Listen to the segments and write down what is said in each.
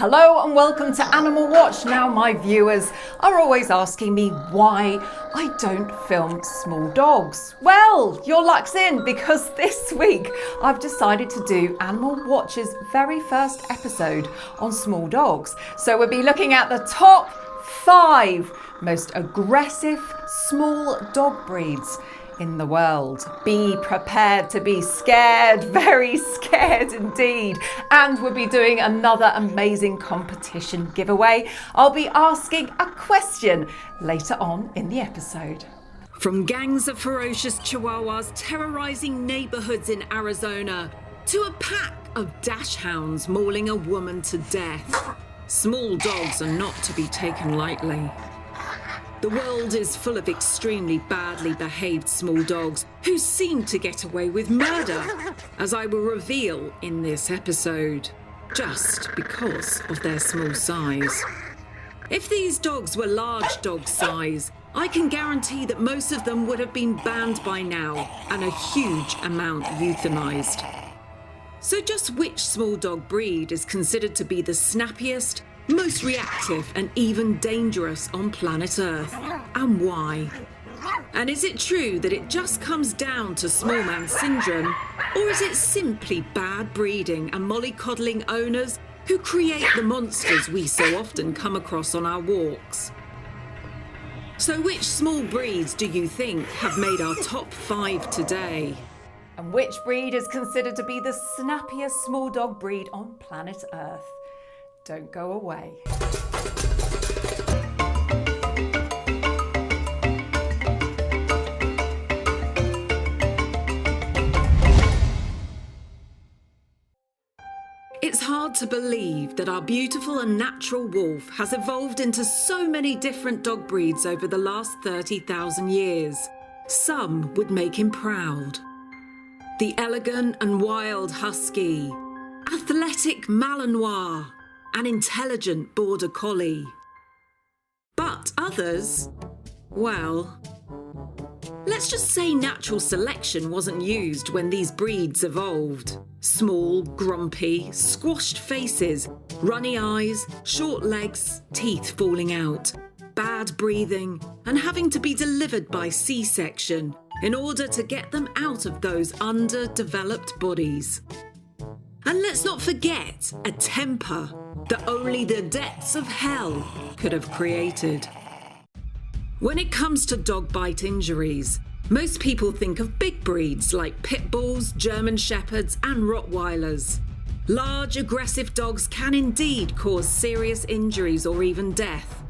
Hello and welcome to Animal Watch. Now my viewers are always asking me why I don't film small dogs. Well, your luck's in because this week I've decided to do Animal Watch's very first episode on small dogs. So we'll be looking at the top 5 most aggressive small dog breeds in the world. Be prepared to be scared, very scared indeed. And we'll be doing another amazing competition giveaway. I'll be asking a question later on in the episode. From gangs of ferocious Chihuahuas terrorising neighbourhoods in Arizona to a pack of Dachshunds mauling a woman to death, small dogs are not to be taken lightly. The world is full of extremely badly behaved small dogs who seem to get away with murder, as I will reveal in this episode, just because of their small size. If these dogs were large dog size, I can guarantee that most of them would have been banned by now and a huge amount euthanized. So just which small dog breed is considered to be the snappiest, most reactive and even dangerous on planet Earth, and why? And is it true that it just comes down to small man syndrome, or is it simply bad breeding and mollycoddling owners who create the monsters we so often come across on our walks? So which small breeds do you think have made our top 5 today? And which breed is considered to be the snappiest small dog breed on planet Earth? Don't go away. It's hard to believe that our beautiful and natural wolf has evolved into so many different dog breeds over the last 30,000 years. Some would make him proud. The elegant and wild husky, athletic Malinois, an intelligent border collie. But others, well, let's just say natural selection wasn't used when these breeds evolved. Small, grumpy, squashed faces, runny eyes, short legs, teeth falling out, bad breathing, and having to be delivered by C-section in order to get them out of those underdeveloped bodies. And let's not forget a temper that only the depths of hell could have created. When it comes to dog bite injuries, most people think of big breeds like pit bulls, German shepherds and Rottweilers. Large, aggressive dogs can indeed cause serious injuries or even death,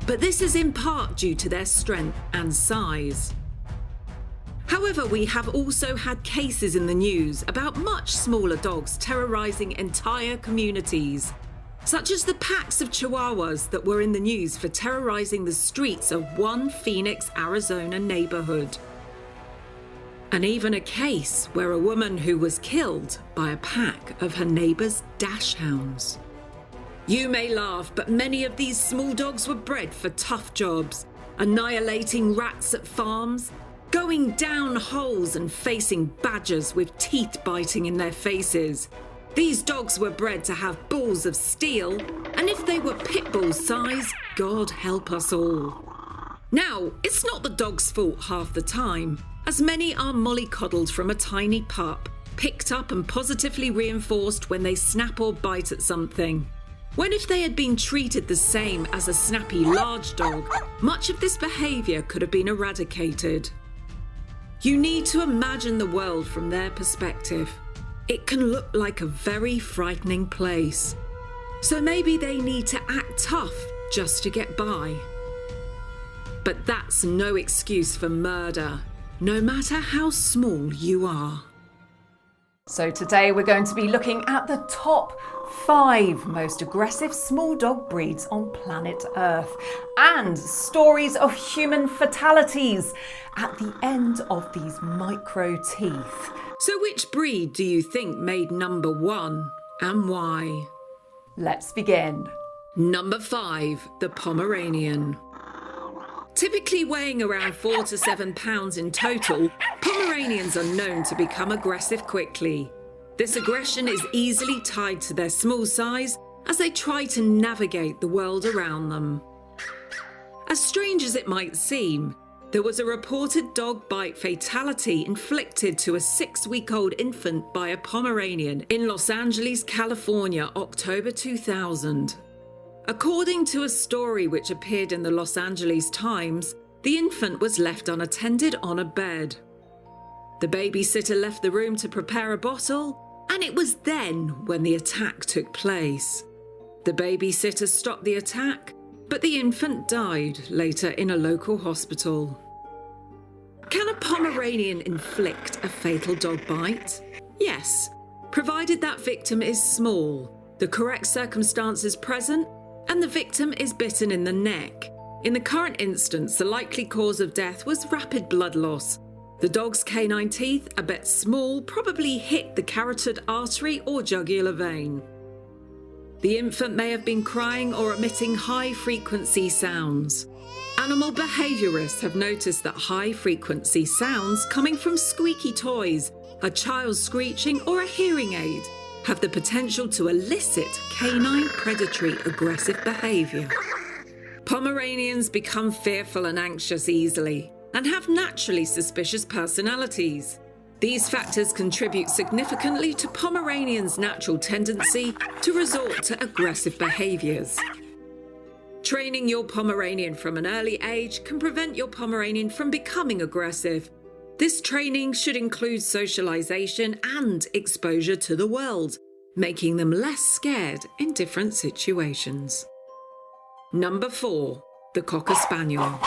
but this is in part due to their strength and size. However, we have also had cases in the news about much smaller dogs terrorising entire communities, such as the packs of Chihuahuas that were in the news for terrorising the streets of one Phoenix, Arizona neighbourhood. And even a case where a woman who was killed by a pack of her neighbour's Dachshunds. You may laugh, but many of these small dogs were bred for tough jobs, annihilating rats at farms, going down holes and facing badgers with teeth biting in their faces. These dogs were bred to have balls of steel, and if they were pit bull size, God help us all. Now, it's not the dog's fault half the time, as many are mollycoddled from a tiny pup, picked up and positively reinforced when they snap or bite at something. When if they had been treated the same as a snappy large dog, much of this behaviour could have been eradicated. You need to imagine the world from their perspective. It can look like a very frightening place. So maybe they need to act tough just to get by. But that's no excuse for murder, no matter how small you are. So today we're going to be looking at the top 5 most aggressive small dog breeds on planet Earth and stories of human fatalities at the end of these micro teeth. So which breed do you think made number 1 and why? Let's begin. Number 5, the Pomeranian. Typically weighing around 4 to 7 pounds in total, Pomeranians are known to become aggressive quickly. This aggression is easily tied to their small size as they try to navigate the world around them. As strange as it might seem, there was a reported dog bite fatality inflicted to a 6-week-old infant by a Pomeranian in Los Angeles, California, October 2000. According to a story which appeared in the Los Angeles Times, the infant was left unattended on a bed. The babysitter left the room to prepare a bottle, and it was then when the attack took place. The babysitter stopped the attack, but the infant died later in a local hospital. Can a Pomeranian inflict a fatal dog bite? Yes, provided that victim is small, the correct circumstances present, and the victim is bitten in the neck. In the current instance, the likely cause of death was rapid blood loss. The dog's canine teeth, a bit small, probably hit the carotid artery or jugular vein. The infant may have been crying or emitting high-frequency sounds. Animal behaviourists have noticed that high-frequency sounds coming from squeaky toys, a child screeching, or a hearing aid have the potential to elicit canine predatory aggressive behaviour. Pomeranians become fearful and anxious easily and have naturally suspicious personalities. These factors contribute significantly to Pomeranians' natural tendency to resort to aggressive behaviours. Training your Pomeranian from an early age can prevent your Pomeranian from becoming aggressive. This training should include socialisation and exposure to the world, making them less scared in different situations. Number 4. The Cocker Spaniel.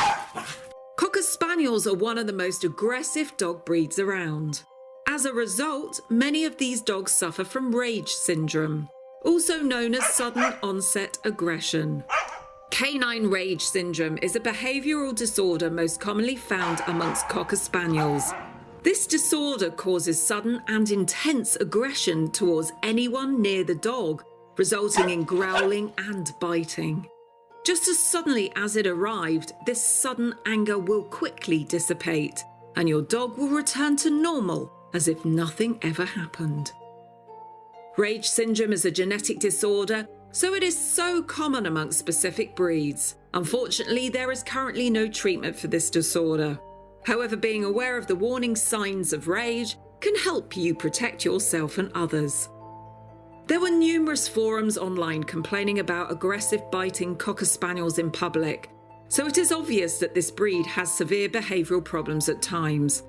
Cocker Spaniels are one of the most aggressive dog breeds around. As a result, many of these dogs suffer from rage syndrome, also known as sudden onset aggression. Canine rage syndrome is a behavioural disorder most commonly found amongst Cocker Spaniels. This disorder causes sudden and intense aggression towards anyone near the dog, resulting in growling and biting. Just as suddenly as it arrived, this sudden anger will quickly dissipate, and your dog will return to normal as if nothing ever happened. Rage syndrome is a genetic disorder, so it is so common amongst specific breeds. Unfortunately, there is currently no treatment for this disorder. However, being aware of the warning signs of rage can help you protect yourself and others. There were numerous forums online complaining about aggressive biting Cocker Spaniels in public, so it is obvious that this breed has severe behavioural problems at times.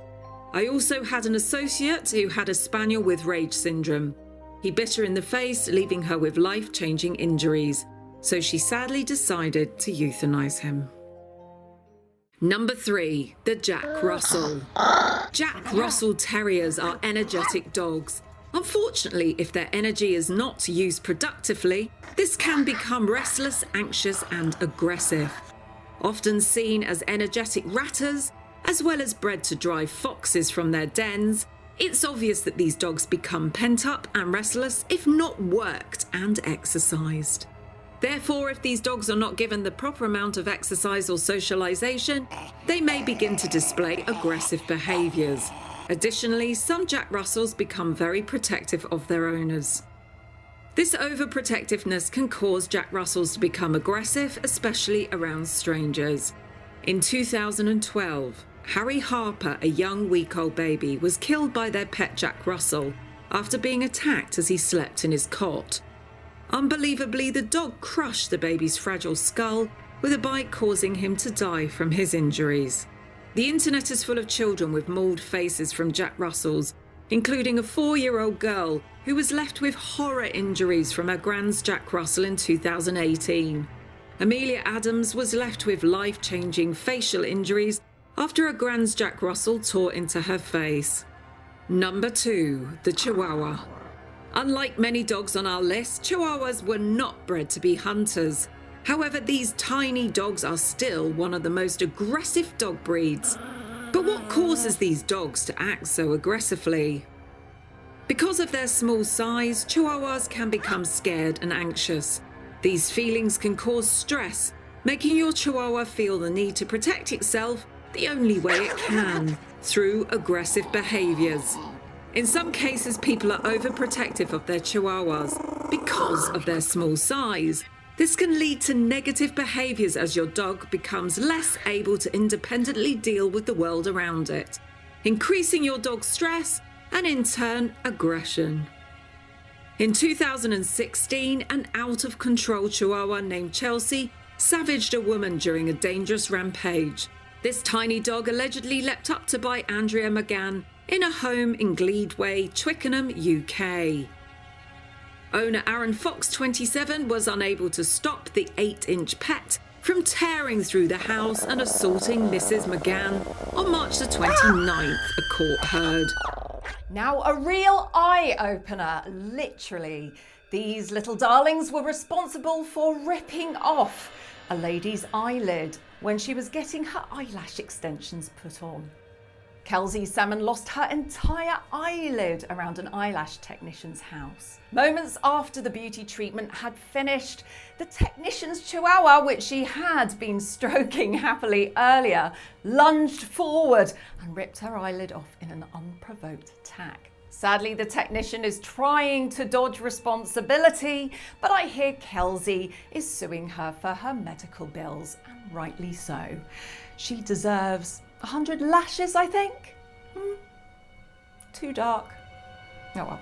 I also had an associate who had a Spaniel with rage syndrome. He bit her in the face, leaving her with life-changing injuries, so she sadly decided to euthanize him. Number 3. The Jack Russell. Jack Russell Terriers are energetic dogs. Unfortunately, if their energy is not used productively, this can become restless, anxious, and aggressive. Often seen as energetic ratters, as well as bred to drive foxes from their dens, it's obvious that these dogs become pent up and restless if not worked and exercised. Therefore, if these dogs are not given the proper amount of exercise or socialisation, they may begin to display aggressive behaviours. Additionally, some Jack Russells become very protective of their owners. This overprotectiveness can cause Jack Russells to become aggressive, especially around strangers. In 2012, Harry Harper, a young week-old baby, was killed by their pet Jack Russell after being attacked as he slept in his cot. Unbelievably, the dog crushed the baby's fragile skull, with a bite causing him to die from his injuries. The internet is full of children with mauled faces from Jack Russells, including a 4-year-old girl who was left with horror injuries from her grand's Jack Russell in 2018. Amelia Adams was left with life-changing facial injuries after a grand's Jack Russell tore into her face. Number 2. The Chihuahua. Unlike many dogs on our list, Chihuahuas were not bred to be hunters. However, these tiny dogs are still one of the most aggressive dog breeds. But what causes these dogs to act so aggressively? Because of their small size, Chihuahuas can become scared and anxious. These feelings can cause stress, making your Chihuahua feel the need to protect itself the only way it can, through aggressive behaviours. In some cases, people are overprotective of their Chihuahuas. because of their small size. This can lead to negative behaviours as your dog becomes less able to independently deal with the world around it, increasing your dog's stress and in turn aggression. In 2016, an out-of-control Chihuahua named Chelsea savaged a woman during a dangerous rampage. This tiny dog allegedly leapt up to bite Andrea McGann in a home in Gleedway, Twickenham, UK. Owner Aaron Fox, 27, was unable to stop the 8-inch pet from tearing through the house and assaulting Mrs. McGann on March the 29th, a court heard. Now, a real eye-opener, literally. These little darlings were responsible for ripping off a lady's eyelid when she was getting her eyelash extensions put on. Kelsey Salmon lost her entire eyelid around an eyelash technician's house. Moments after the beauty treatment had finished, the technician's Chihuahua, which she had been stroking happily earlier, lunged forward and ripped her eyelid off in an unprovoked attack. Sadly, the technician is trying to dodge responsibility, but I hear Kelsey is suing her for her medical bills, and rightly so. She deserves 100 lashes, I think. Too dark. Oh well.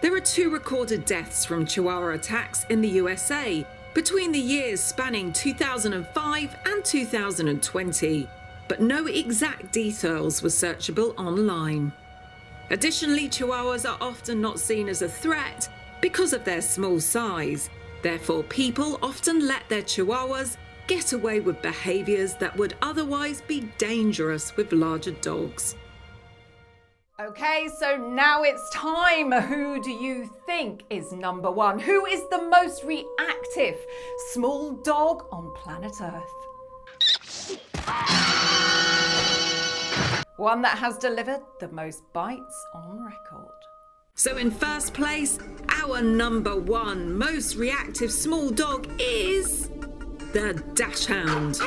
There are 2 recorded deaths from Chihuahua attacks in the USA between the years spanning 2005 and 2020, but no exact details were searchable online. Additionally, Chihuahuas are often not seen as a threat because of their small size. Therefore, people often let their Chihuahuas get away with behaviours that would otherwise be dangerous with larger dogs. Okay, so now it's time. Who do you think is number 1? Who is the most reactive small dog on planet Earth? One that has delivered the most bites on record. So in first place, our number 1 most reactive small dog is the Dachshund.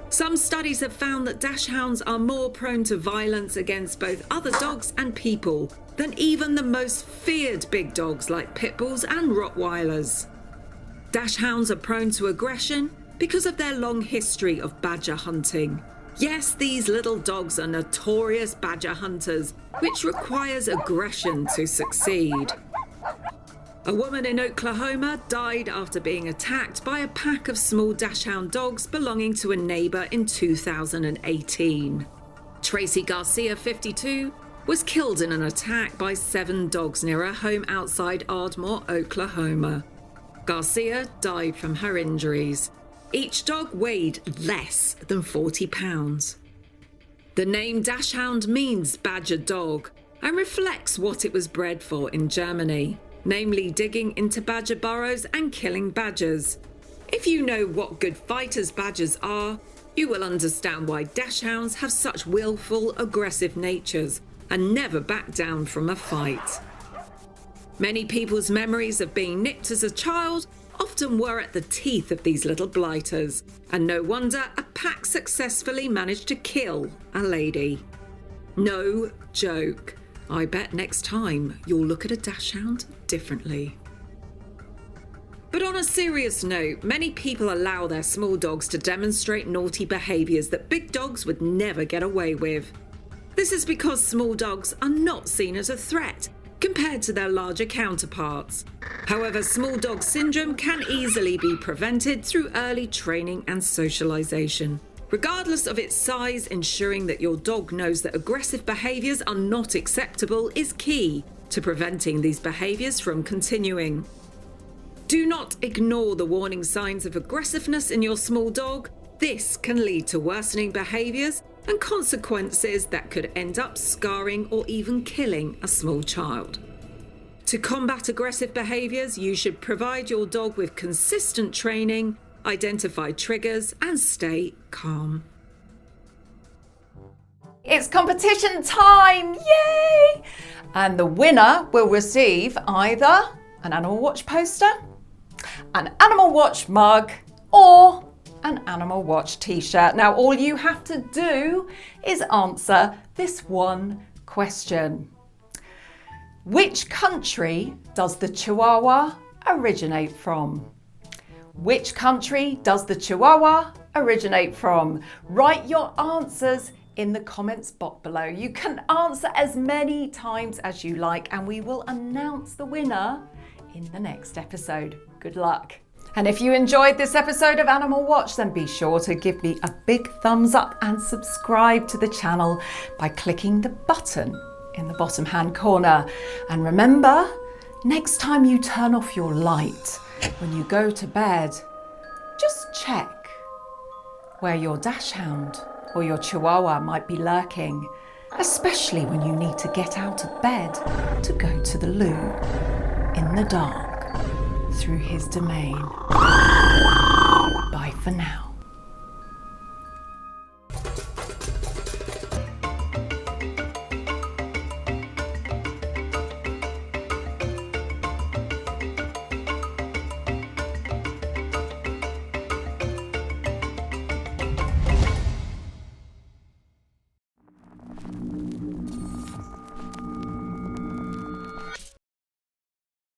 Some studies have found that Dachshunds are more prone to violence against both other dogs and people than even the most feared big dogs like pit bulls and Rottweilers. Dachshunds are prone to aggression because of their long history of badger hunting. Yes, these little dogs are notorious badger hunters, which requires aggression to succeed. A woman in Oklahoma died after being attacked by a pack of small Dachshund dogs belonging to a neighbour in 2018. Tracy Garcia, 52, was killed in an attack by 7 dogs near her home outside Ardmore, Oklahoma. Garcia died from her injuries. Each dog weighed less than 40 pounds. The name Dachshund means badger dog and reflects what it was bred for in Germany, namely digging into badger burrows and killing badgers. If you know what good fighters badgers are, you will understand why Dachshunds have such willful, aggressive natures and never back down from a fight. Many people's memories of being nipped as a child often were at the teeth of these little blighters, and no wonder a pack successfully managed to kill a lady. No joke. I bet next time you'll look at a Dachshund differently. But on a serious note, many people allow their small dogs to demonstrate naughty behaviours that big dogs would never get away with. This is because small dogs are not seen as a threat compared to their larger counterparts. However, small dog syndrome can easily be prevented through early training and socialisation. Regardless of its size, ensuring that your dog knows that aggressive behaviours are not acceptable is key to preventing these behaviours from continuing. Do not ignore the warning signs of aggressiveness in your small dog. This can lead to worsening behaviours and consequences that could end up scarring or even killing a small child. To combat aggressive behaviours, you should provide your dog with consistent training, identify triggers, and stay calm. It's competition time! Yay! And the winner will receive either an Animal Watch poster, an Animal Watch mug, or an Animal Watch t-shirt. Now, all you have to do is answer this one question. Which country does the Chihuahua originate from? Which country does the Chihuahua originate from? Write your answers in the comments box below. You can answer as many times as you like and we will announce the winner in the next episode. Good luck. And if you enjoyed this episode of Animal Watch, then be sure to give me a big thumbs up and subscribe to the channel by clicking the button in the bottom hand corner. And remember, next time you turn off your light when you go to bed, just check where your Dachshund or your Chihuahua might be lurking, especially when you need to get out of bed to go to the loo in the dark through his domain. Bye for now.